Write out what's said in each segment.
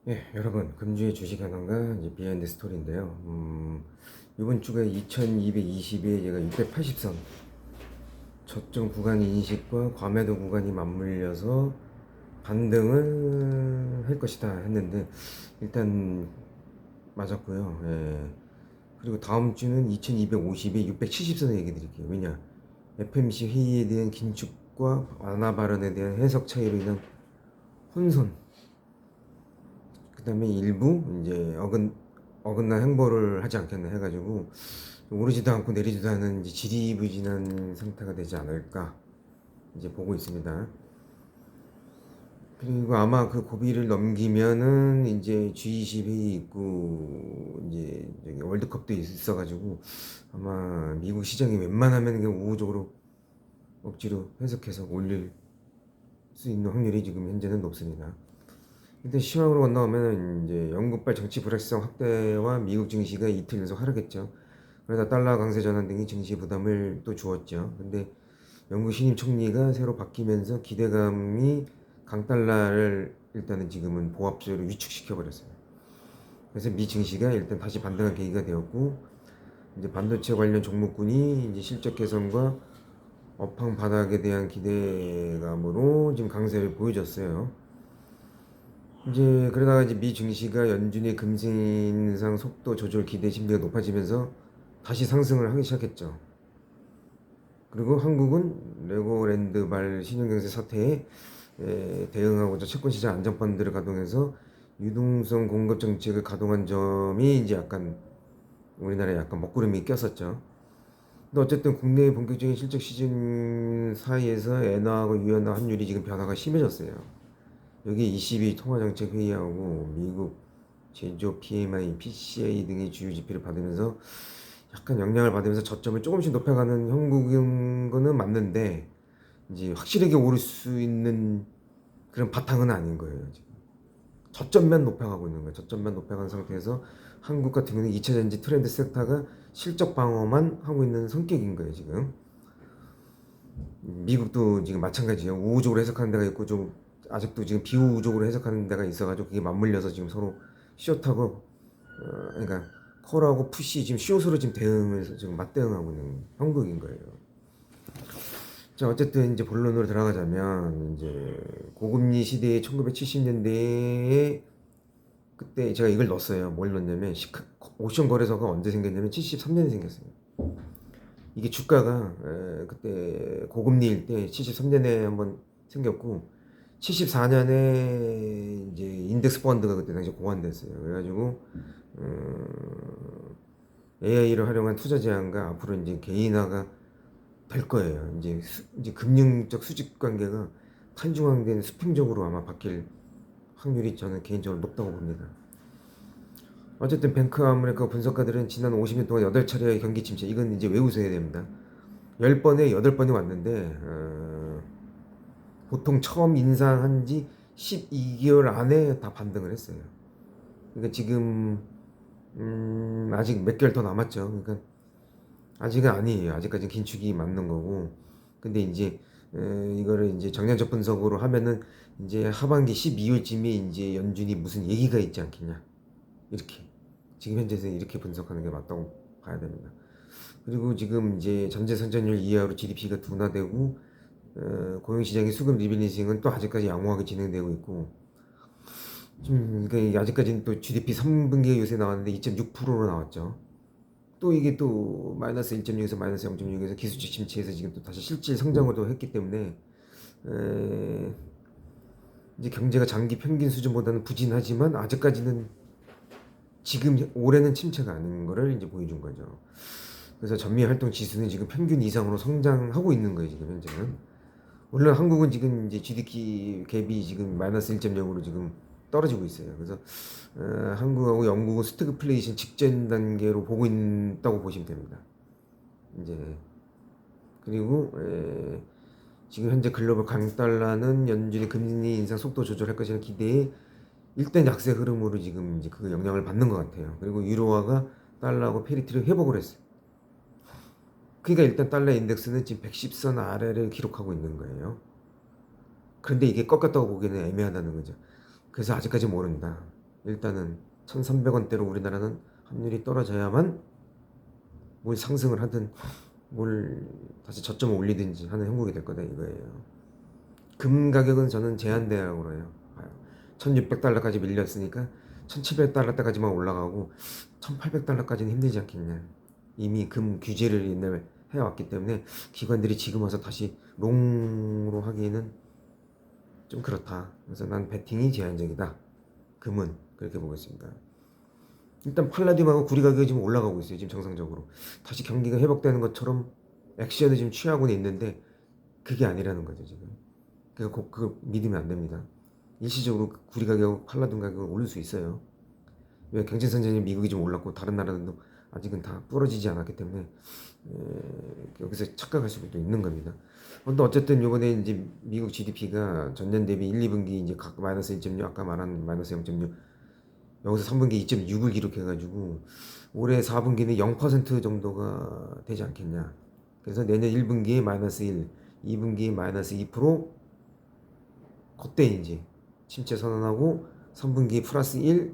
예, 여러분, 금주의 주식 현황과 이제 비하인드 스토리인데요. 이번 주가 2220에 얘가 680선 저점 구간 인식과 과매도 구간이 맞물려서 반등을 할 것이다 했는데 일단 맞았고요. 예. 그리고 다음 주는 2250에 670선 얘기 드릴게요. 왜냐? FMC 회의에 대한 긴축과 완화 발언에 대한 해석 차이로 인한 혼선, 그 다음에 일부 이제 어긋난 행보를 하지 않겠나 해가지고 오르지도 않고 내리지도 않은 이제 지리부진한 상태가 되지 않을까 이제 보고 있습니다. 그리고 아마 그 고비를 넘기면은 이제 G20 회의 있고 이제 저기 월드컵도 있어가지고 아마 미국 시장이 웬만하면 그냥 우호적으로 억지로 해석해서 올릴 수 있는 확률이 지금 현재는 높습니다. 일단 시황으로 건너오면 이제 영국발 정치 불확실성 확대와 미국 증시가 이틀 연속 하락했죠. 그러다 달러 강세 전환 등이 증시 부담을 또 주었죠. 근데 영국 신임 총리가 새로 바뀌면서 기대감이 강달러를 일단은 지금은 보합적으로 위축시켜 버렸어요. 그래서 미 증시가 일단 다시 반등한 계기가 되었고, 이제 반도체 관련 종목군이 이제 실적 개선과 업황 바닥에 대한 기대감으로 지금 강세를 보여줬어요. 이제 그러다가 이제 미 증시가 연준의 금리 인상 속도 조절 기대 심리가 높아지면서 다시 상승을 하기 시작했죠. 그리고 한국은 레고랜드발 신용경제 사태에 대응하고자 채권시장 안정펀드를 가동해서 유동성 공급 정책을 가동한 점이 이제 약간 우리나라에 약간 먹구름이 꼈었죠. 근데 어쨌든 국내의 본격적인 실적 시즌 사이에서 엔화하고 유엔화 환율이 지금 변화가 심해졌어요. 여기 22 통화정책 회의하고 미국 제조 PMI, PCI 등의 주요 지표를 받으면서 약간 영향을 받으면서 저점을 조금씩 높여가는 형국인 거는 맞는데 이제 확실하게 오를 수 있는 그런 바탕은 아닌 거예요. 지금 저점만 높여가고 있는 거예요. 저점만 높여간 상태에서 한국 같은 경우는 2차전지 트렌드 섹터가 실적 방어만 하고 있는 성격인 거예요. 지금 미국도 지금 마찬가지예요. 우호적으로 해석하는 데가 있고 좀 아직도 지금 비우호적으로 해석하는 데가 있어가지고 그게 맞물려서 지금 서로 숏하고 그러니까 콜하고 푸시 지금 숏으로 지금 대응을 지금 맞대응하고 있는 형국인 거예요. 자, 어쨌든 이제 본론으로 들어가자면 이제 고금리 시대의 1970년대에 그때 제가 이걸 넣었어요. 뭘 넣었냐면 옵션 거래소가 언제 생겼냐면 73년에 생겼어요. 이게 주가가 그때 고금리일 때 73년에 한번 생겼고 74년에 이제 인덱스 펀드가 그때 당시 고안됐어요. 그래가지고 AI를 활용한 투자 제한과 앞으로 이제 개인화가 될 거예요. 이제 금융적 수직 관계가 탄중화된 수평적으로 아마 바뀔 확률이 저는 개인적으로 높다고 봅니다. 어쨌든 뱅크 아메리카 분석가들은 지난 50년 동안 8차례의 경기 침체, 이건 이제 외우셔야 됩니다. 10번에 8번이 왔는데 보통 처음 인상한 지 12개월 안에 다 반등을 했어요. 그러니까 지금 아직 몇 개월 더 남았죠. 그러니까 아직은 아니에요. 아직까지 긴축이 맞는 거고. 근데 이제 이거를 이제 정량적 분석으로 하면은 이제 하반기 12월쯤에 이제 연준이 무슨 얘기가 있지 않겠냐. 이렇게 지금 현재에서 이렇게 분석하는 게 맞다고 봐야 됩니다. 그리고 지금 이제 전체 성장률 이하로 GDP가 둔화되고 고용시장의 수급 리빌리징은 또 아직까지 양호하게 진행되고 있고 좀 그러니까 아직까지는 또 GDP 3분기가 요새 나왔는데 2.6%로 나왔죠. 또 이게 또 마이너스 1.6에서 마이너스 0.6에서 기술적 침체에서 지금 또 다시 실질 성장을 했기 때문에 에, 이제 경제가 장기 평균 수준보다는 부진하지만 아직까지는 지금 올해는 침체가 아닌 거를 이제 보여준 거죠. 그래서 전미 활동 지수는 지금 평균 이상으로 성장하고 있는 거예요. 지금 현재는. 물론 한국은 지금 이제 GDP 갭이 지금 마이너스 1.0으로 지금 떨어지고 있어요. 그래서 한국하고 영국은 스태그플레이션 직전 단계로 보고 있다고 보시면 됩니다. 이제 그리고 지금 현재 글로벌 강달러는 연준의 금리 인상 속도 조절할 것이라는 기대에 일단 약세 흐름으로 지금 이제 그 영향을 받는 것 같아요. 그리고 유로화가 달러하고 페리티를 회복을 했어요. 그러니까 일단 달러 인덱스는 지금 110선 아래를 기록하고 있는 거예요. 그런데 이게 꺾였다고 보기에는 애매하다는 거죠. 그래서 아직까지 모른다. 일단은 1,300원대로 우리나라는 환율이 떨어져야만 뭘 상승을 하든 뭘 다시 저점을 올리든지 하는 형국이 될 거다 이거예요. 금 가격은 저는 제한되라고 해요. 1,600달러까지 밀렸으니까 1,700달러까지만 올라가고 1,800달러까지는 힘들지 않겠냐. 이미 금 규제를 옛날에 해왔기 때문에 기관들이 지금 와서 다시 롱으로 하기에는 좀 그렇다. 그래서 난 베팅이 제한적이다. 금은 그렇게 보고 있습니다. 일단 팔라듐하고 구리 가격이 지금 올라가고 있어요. 지금 정상적으로 다시 경기가 회복되는 것처럼 액션을 지금 취하고는 있는데 그게 아니라는 거죠 지금. 그거 믿으면 안 됩니다. 일시적으로 구리 가격, 팔라듐 가격은 오를 수 있어요. 왜 경제선진이 미국이 좀 올랐고 다른 나라들도 아직은 다 부러지지 않았기 때문에 여기서 착각할 수도 있는 겁니다. 근데 어쨌든 이번에 이제 미국 GDP가 전년 대비 1, 2분기 이제 각 마이너스 1.6 아까 말한 마이너스 0.6 여기서 3분기 2.6을 기록해가지고 올해 4분기는 0% 정도가 되지 않겠냐. 그래서 내년 1분기에 마이너스 1, 2분기에 마이너스 2%, 그때 이제 침체 선언하고 3분기 플러스 1,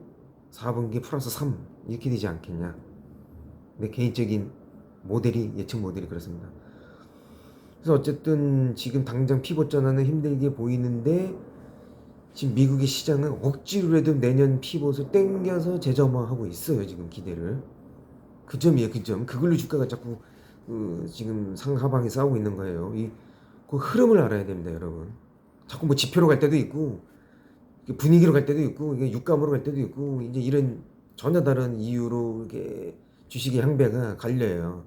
4분기 플러스 3 이렇게 되지 않겠냐. 내 개인적인 모델이 예측 모델이 그렇습니다. 그래서 어쨌든 지금 당장 피봇 전환은 힘들게 보이는데 지금 미국의 시장은 억지로라도 내년 피봇을 땡겨서 재점화하고 있어요. 지금 기대를. 그 점이에요. 그 점. 그걸로 주가가 자꾸 지금 상하방에 싸우고 있는 거예요. 그 흐름을 알아야 됩니다, 여러분. 자꾸 뭐 지표로 갈 때도 있고 분위기로 갈 때도 있고 이게 육감으로 갈 때도 있고 이제 이런 전혀 다른 이유로 이게 주식의 향배가 갈려요.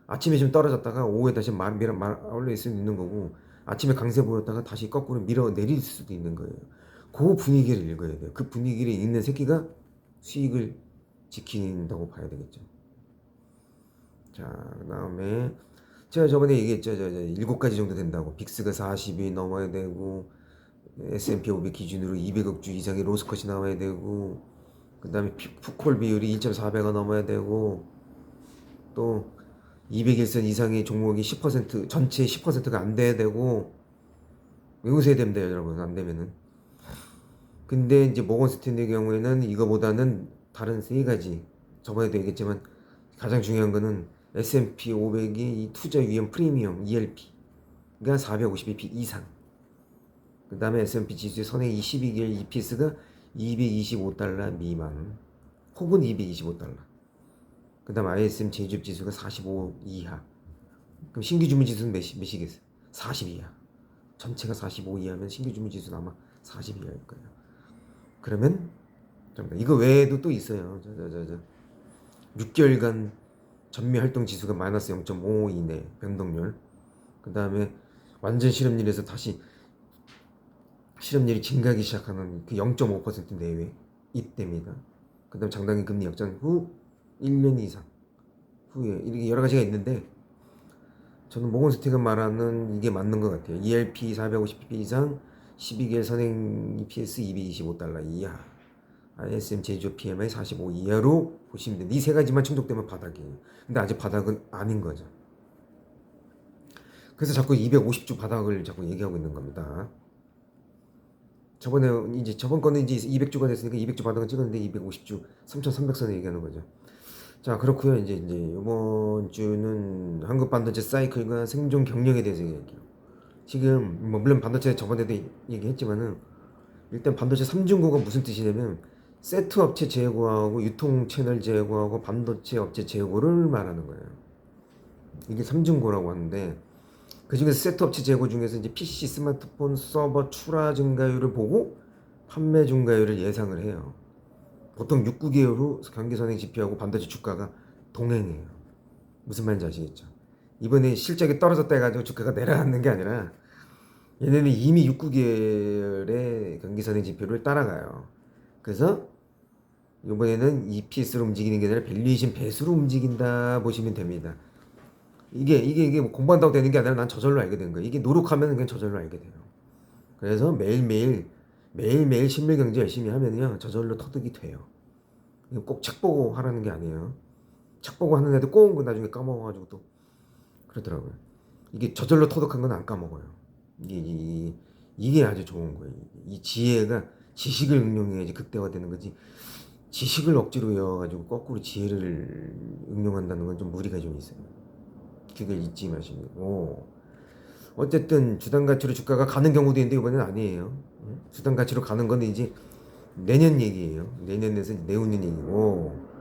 아침에 좀 떨어졌다가 오후에 다시 올려 있을 수 있는 거고 아침에 강세 보였다가 다시 거꾸로 밀어 내릴 수도 있는 거예요. 그 분위기를 읽어야 돼요. 그 분위기를 읽는 새끼가 수익을 지킨다고 봐야 되겠죠. 자, 그다음에 제가 저번에 얘기했죠. 저 7가지 정도 된다고. 빅스가 40이 넘어야 되고 S&P 500 기준으로 200억 주 이상의 로스컷이 나와야 되고 그다음에 풋콜 비율이 1.4배가 넘어야 되고 또 200일선 이상의 종목이 10% 전체 10%가 안 돼야 되고 외우셔야 됩니다, 여러분. 안 되면은. 근데 이제 모건 스탠리의 경우에는 이거보다는 다른 세 가지 저번에도 얘기했지만 가장 중요한 거는 S&P 500이 이 투자 위험 프리미엄 ELP가 450bp 이상. 그 다음에 S&P 지수의 선행 22개월 EPS가 225달러 미만 혹은 225달러. 그 다음 ISM 제조업 지수가 45 이하. 그럼 신규 주문 지수는 몇이겠어요? 40 이하. 전체가 45 이하면 신규 주문 지수는 아마 40 이하일 거예요. 그러면 이거 외에도 또 있어요. 6개월간 전미 활동 지수가 마이너스 0.5 이내 변동률. 그 다음에 완전 실업률에서 다시 실업률이 증가하기 시작하는 그 0.5% 내외 이때입니다. 그 다음 장단기 금리 역전 후 1년 이상 후에 이렇게 여러 가지가 있는데 저는 모건스탠리가 말하는 이게 맞는 것 같아요. ELP 450bp 이상 12개월 선행 EPS 225달러 이하 ISM 제조 PMI 45 이하로 보시면 돼요. 이 세 가지만 충족되면 바닥이에요. 근데 아직 바닥은 아닌 거죠. 그래서 자꾸 250주 바닥을 자꾸 얘기하고 있는 겁니다. 저번 거는 이제 200주가 됐으니까 200주 바닥은 찍었는데 250주 3,300선을 얘기하는 거죠. 자, 그렇고요. 이제 이번 주는 한국 반도체 사이클과 생존 경력에 대해서 얘기할게요. 지금 뭐 물론 반도체 저번에도 얘기했지만은 일단 반도체 3중고가 무슨 뜻이냐면 세트 업체 제고하고 유통 채널 제고하고 반도체 업체 제고를 말하는 거예요. 이게 3중고라고 하는데 그 중에서 세트 업체 재고 중에서 이제 PC, 스마트폰, 서버 출하 증가율을 보고 판매 증가율을 예상을 해요. 보통 6, 9개월 후 경기 선행 지표하고 반도체 주가가 동행해요. 무슨 말인지 아시겠죠? 이번에 실적이 떨어졌다 해가지고 주가가 내려앉는 게 아니라 얘네는 이미 6, 9개월의 경기 선행 지표를 따라가요. 그래서 이번에는 EPS로 움직이는 게 아니라 밸류에이션 배수로 움직인다 보시면 됩니다. 이게 뭐 공부한다고 되는 게 아니라 난 저절로 알게 된 거예요. 이게 노력하면 그냥 저절로 알게 돼요. 그래서 매일매일 실물 경제 열심히 하면요 저절로 터득이 돼요. 이거 꼭 책 보고 하라는 게 아니에요. 책 보고 하는 애들 꼭 나중에 까먹어가지고 또 그러더라고요. 이게 저절로 터득한 건 안 까먹어요. 이게 아주 좋은 거예요. 이 지혜가 지식을 응용해야지 극대화되는 거지. 지식을 억지로 외워가지고 거꾸로 지혜를 응용한다는 건 좀 무리가 좀 있어요. 그걸 잊지 마시고. 어쨌든 주당 가치로 주가가 가는 경우도 있는데 이번엔 아니에요. 주당 가치로 가는 거는 이제 내년 얘기예요. 내년에서 내후년 얘기고.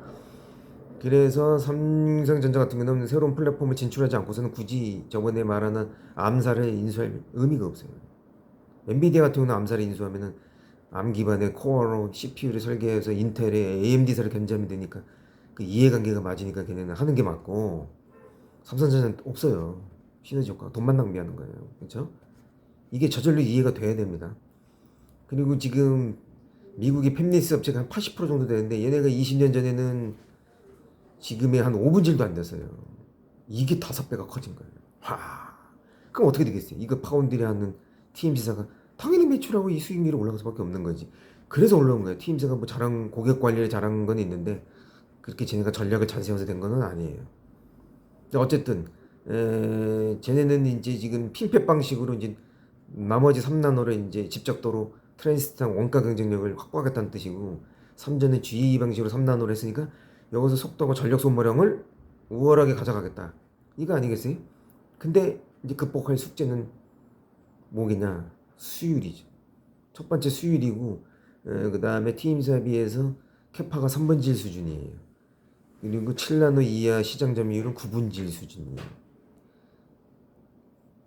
그래서 삼성전자 같은 경우는 새로운 플랫폼을 진출하지 않고서는 굳이 저번에 말하는 암사를 인수할 의미가 없어요. 엔비디아 같은 경우는 암사를 인수하면은 암 기반의 코어로 CPU를 설계해서 인텔의 AMD사를 견제하면 되니까 그 이해관계가 맞으니까 걔네는 하는 게 맞고, 삼성전자는 없어요. 시너지 효과, 돈만 낭비하는 거예요. 그렇죠? 이게 저절로 이해가 돼야 됩니다. 그리고 지금 미국의 팹리스 업체가 한 80% 정도 되는데 얘네가 20년 전에는 지금의 한 5분질도 안 됐어요. 이게 5배가 커진 거예요. 와. 그럼 어떻게 되겠어요? 이거 파운드리 하는 TMC사가 당연히 매출하고 이 수익률이 올라갈 수밖에 없는 거지. 그래서 올라온 거예요. TMC가 뭐 잘한 고객 관리를 잘한 건 있는데 그렇게 쟤네가 전략을 잘 세워서 된 거는 아니에요. 어쨌든 쟤네는 이제 지금 핀팻 방식으로 이제 나머지 3나노를 이제 집적도로 트랜지스터 원가 경쟁력을 확보하겠다는 뜻이고, 삼전은 GE 방식으로 3나노를 했으니까 여기서 속도와 전력 소모량을 우월하게 가져가겠다. 이거 아니겠어요? 근데 이제 극복할 숙제는 뭐겠냐? 수율이죠. 첫 번째 수율이고, 그 다음에 TM사에 비해서 캐파가 3분질 수준이에요. 그리고 7나노 이하 시장 점유율은 9분질 수준이에요.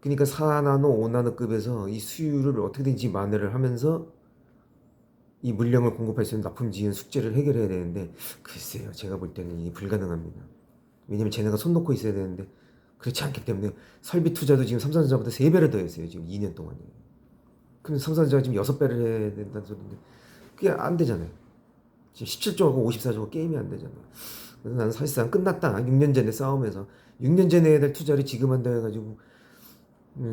그러니까 4나노, 5나노급에서 이 수율을 어떻게든지 만회를 하면서 이 물량을 공급할 수 있는 납품 지연 숙제를 해결해야 되는데, 글쎄요, 제가 볼 때는 이게 불가능합니다. 왜냐면 쟤네가 손 놓고 있어야 되는데 그렇지 않기 때문에 설비 투자도 지금 삼성전자보다 3배를 더 했어요. 지금 2년 동안에. 그럼 삼성전자가 지금 6배를 해야 된다는 소리인데 그게 안 되잖아요. 지금 17조하고 54조가 게임이 안 되잖아요. 그래서 나는 사실상 끝났다. 6년 전에 싸움에서 6년 전에 해야 될 투자를 지금 한다 해가지고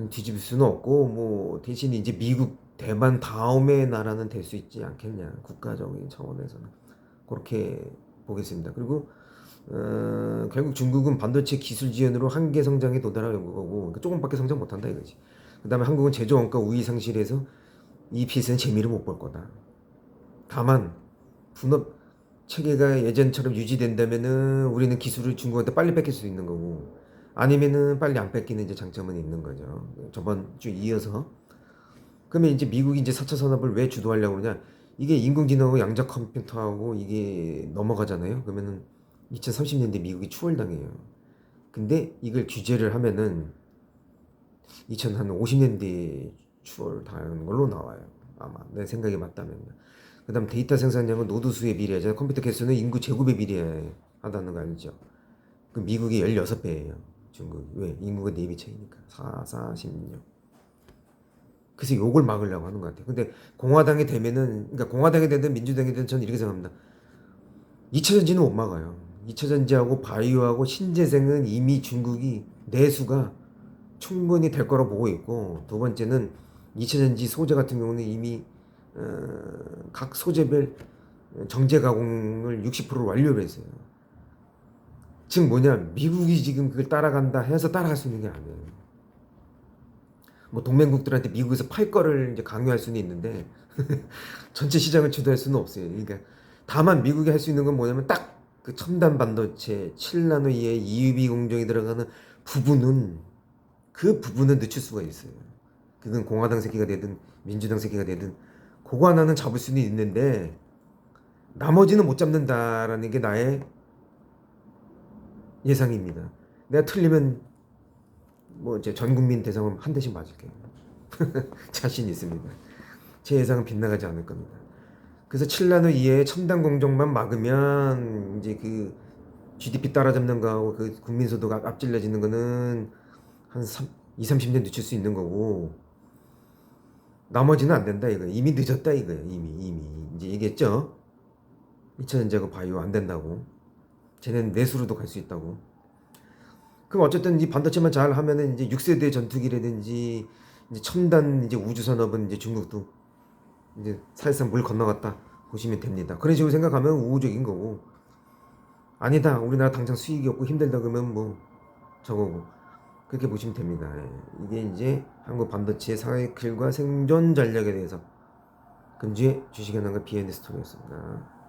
뒤집을 수는 없고, 뭐 대신 이제 미국, 대만 다음의 나라는 될 수 있지 않겠냐, 국가적인 차원에서는 그렇게 보겠습니다. 그리고 결국 중국은 반도체 기술 지원으로 한계 성장에 도달할 거고, 그러니까 조금밖에 성장 못한다 이거지. 그 다음에 한국은 제조 원가 우위 상실해서 EPS는 재미를 못 볼 거다. 다만 분업 체계가 예전처럼 유지된다면은 우리는 기술을 중국한테 빨리 뺏길 수 있는 거고, 아니면은 빨리 안 뺏기는 이제 장점은 있는 거죠. 저번 주 이어서. 그러면 이제 미국이 이제 4차 산업을 왜 주도하려고 그러냐? 이게 인공지능하고 양자 컴퓨터하고 이게 넘어가잖아요. 그러면은 2030년대 미국이 추월당해요. 근데 이걸 규제를 하면은 2050년대 추월당하는 걸로 나와요. 아마 내 생각이 맞다면. 그다음 데이터 생산량은 노드 수에 비례하잖아요. 컴퓨터 개수는 인구 제곱에 비례하다는 거 알죠? 그 미국이 16배예요. 중국. 왜? 인구가 4배 차이니까. 16. 그래서 요걸 막으려고 하는 것 같아요. 근데 공화당이 되면은, 그러니까 공화당이 되든 민주당이 되든 저는 이렇게 생각합니다. 2차 전지는 못 막아요. 2차 전지하고 바이오하고 신재생은 이미 중국이 내수가 충분히 될 거라고 보고 있고, 두 번째는 2차 전지 소재 같은 경우는 이미 각 소재별 정제 가공을 60% 완료를 했어요. 즉 뭐냐, 미국이 지금 그걸 따라간다 해서 따라갈 수 있는 게 아니에요. 뭐 동맹국들한테 미국에서 팔 거를 이제 강요할 수는 있는데 전체 시장을 주도할 수는 없어요. 그러니까 다만 미국이 할 수 있는 건 뭐냐면 딱 그 첨단 반도체 7나노 이하의 EUV 공정이 들어가는 부분은, 그 부분은 늦출 수가 있어요. 그건 공화당 새끼가 되든 민주당 새끼가 되든 그거 하나는 잡을 수는 있는데 나머지는 못 잡는다라는 게 나의 예상입니다. 내가 틀리면 뭐 이제 전 국민 대상으로 한 대씩 맞을게요. 자신 있습니다. 제 예상은 빗나가지 않을 겁니다. 그래서 7나노 이하의 첨단 공정만 막으면 이제 그 GDP 따라잡는 거하고 그 국민소득 앞질러지는 거는 한 2, 30년 늦출 수 있는 거고, 나머지는 안 된다 이거. 이미 늦었다 이거예요. 이미 이제 얘기했죠. 2차 전지하고 바이오 안 된다고. 쟤네는 내수로도 갈 수 있다고. 그럼 어쨌든 이 반도체만 잘 하면은 이제 6세대 전투기라든지 이제 첨단 이제 우주 산업은 이제 중국도 이제 사실상 물 건너갔다 보시면 됩니다. 그런 식으로 생각하면 우호적인 거고, 아니다 우리나라 당장 수익이 없고 힘들다 그러면 뭐 저거고, 그렇게 보시면 됩니다. 이게 이제 한국 반도체 사이클과 생존 전략에 대해서 금주의 주식현황과 비하인드 스토리였습니다.